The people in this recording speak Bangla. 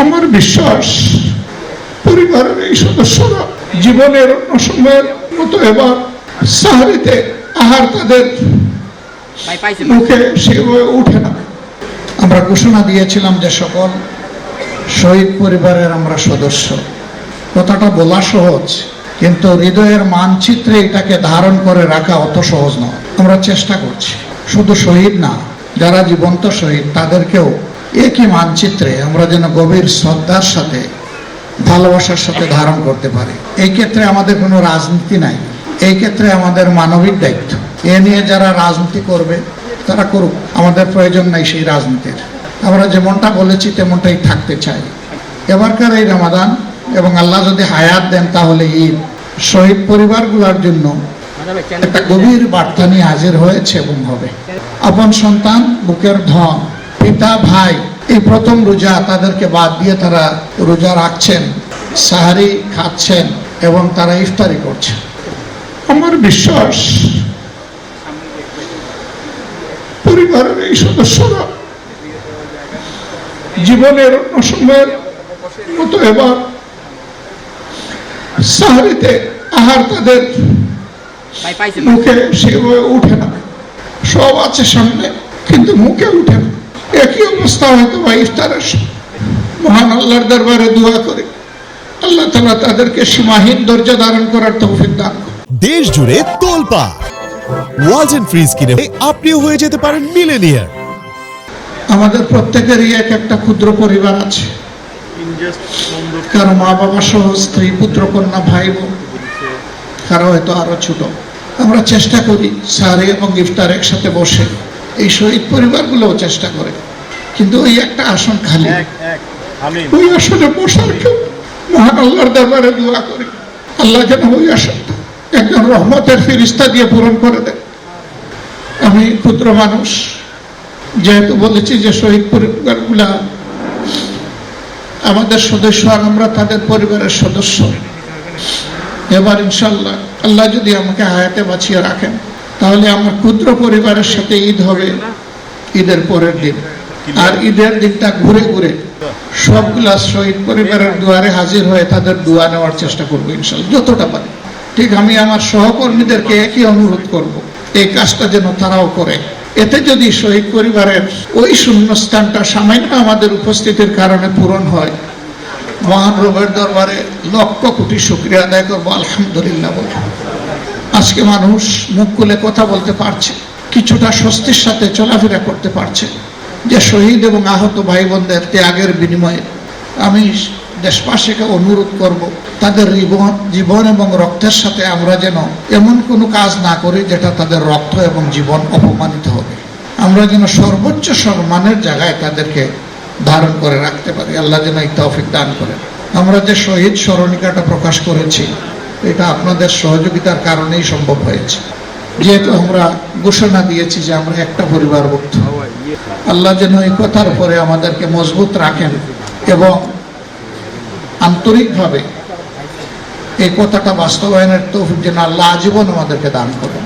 আমার বিশ্বাস পরিবারের এই সদস্যরা জীবনের অন্য সময়ের মতো এবার সাহারিতে আহার তাদের মুখে সেভাবে উঠে না। আমরা ঘোষণা দিয়েছিলাম যে সকল শহীদ পরিবারের আমরা সদস্য। কথাটা বলা সহজ, কিন্তু হৃদয়ের মানচিত্রে এটাকে ধারণ করে রাখা অত সহজ নয়। আমরা চেষ্টা করছি শুধু শহীদ না, যারা জীবন্ত শহীদ তাদেরকেও একই মানচিত্রে আমরা যেন গভীর শ্রদ্ধার সাথে ভালোবাসার সাথে ধারণ করতে পারি। এই ক্ষেত্রে আমাদের কোনো রাজনীতি নাই, এই ক্ষেত্রে আমাদের মানবিক দায়িত্ব। এ নিয়ে যারা রাজনীতি করবে তারা করুক, আমাদের প্রয়োজন নাই সেই রাজনীতির। আমরা যেমনটা বলেছি তেমনটাই থাকতে চাই। এবারকার এই রমাদান এবং আল্লাহ যদি হায়াত দেন তাহলে ঈদ শহীদ পরিবারগুলোর জন্য একটা গভীর বার্তা নিয়ে হাজির হয়েছে এবং হবে। আপন সন্তান, বুকের ধন, পিতা, ভাই, এই প্রথম রোজা তাদেরকে বাদ দিয়ে তারা রোজা রাখছেন, সাহারি খাচ্ছেন এবং তারা ইফতারি করছেন। আমার বিশ্বাস পরিবারের এই সদস্যরা জীবনের অন্য সময়ের মতো এবার সাহারিতে আহার তাদের মুখে সেভাবে উঠে না। সব আছে সামনে কিন্তু মুখে উঠে না। একই অবস্থা হয়তো বা ইফতারের। মহান আল্লাহর দরবারে দোয়া করে আল্লাহ তাআলা তাদেরকে সীমাহীন ধৈর্য ধারণ করার তৌফিক দান করুন। দেশ জুড়ে তোলপাড় ওয়ালটন ফ্রিজ কিনে আপনিও হয়ে যেতে পারেন মিলেনিয়ার। আমাদের প্রত্যেকেরই এক একটা ক্ষুদ্র পরিবার আছে, কারো মা বাবা সহ স্ত্রী, পুত্র কন্যা, ভাই বোন, কারো হয়তো আরো ছোট। আমরা চেষ্টা করি সাহারি এবং ইফতার একসাথে বসে, এই শহীদ পরিবারগুলোও চেষ্টা করে, কিন্তু ওই একটা আসন খালি, ওই আসনে বসার কেউ। মহান আল্লাহর দরবারে দোয়া করি আল্লাহ যেন ওই আসনটা একজন রহমতের ফেরেশতা দিয়ে পূরণ করে দেন। আমি ক্ষুদ্র মানুষ, যেহেতু বলেছি যে শহীদ পরিবারগুলা আমাদের সদস্য আর আমরা তাদের পরিবারের সদস্য। এবার ইনশাল্লাহ আল্লাহ যদি আমাকে হায়াতে বাঁচিয়ে রাখেন তাহলে আমার ক্ষুদ্র পরিবারের সাথে ঈদ হবে ঈদের পরের দিন। আর ঈদের দিনটা ঘুরে ঘুরে সবগুলা শহীদ পরিবারের দুয়ারে হাজির হয়ে তাদের দোয়া নেওয়ার চেষ্টা করবো ইনশাল্লাহ, যতটা পারি। ঠিক আমি আমার সহকর্মীদেরকে একই অনুরোধ করব, এই কাজটা যেন তারাও করে। এতে যদি শহীদ পরিবারের ওই শূন্যস্থানটা সামান্য আমাদের উপস্থিতির কারণে পূরণ হয়, মহান রবের দরবারে লক্ষ কোটি শুকরিয়া আদায় করবো, আলহামদুলিল্লাহ বলে। আজকে মানুষ মুখ খুলে কথা বলতে পারছে, কিছুটা স্বস্তির সাথে চলাফেরা করতে পারছে, যে শহীদ এবং আহত ভাই বোনদের ত্যাগের বিনিময়ে। আমি দেশবাসীকে অনুরোধ করব তাদের জীবন এবং রক্তের সাথে আমরা যেন এমন কোনো কাজ না করি যেটা তাদের রক্ত এবং জীবন অপমানিত হবে। আমরা যেন সর্বোচ্চ সম্মানের জায়গায় তাদেরকে ধারণ করে রাখতে পারি। আল্লাহ যেন এই তৌফিক দান করেন। আমরা যে শহীদ স্মরণিকাটা প্রকাশ করেছি এটা আপনাদের সহযোগিতার কারণেই সম্ভব হয়েছে, যেহেতু আমরা ঘোষণা দিয়েছি যে আমরা একটা পরিবারভুক্ত। আল্লাহ যেন এই কথার উপরে আমাদেরকে মজবুত রাখেন এবং আন্তরিকভাবে এই কথাটা বাস্তবায়নের তৌফিক যেন আল্লাহ আজীবন আমাদেরকে দান করেন।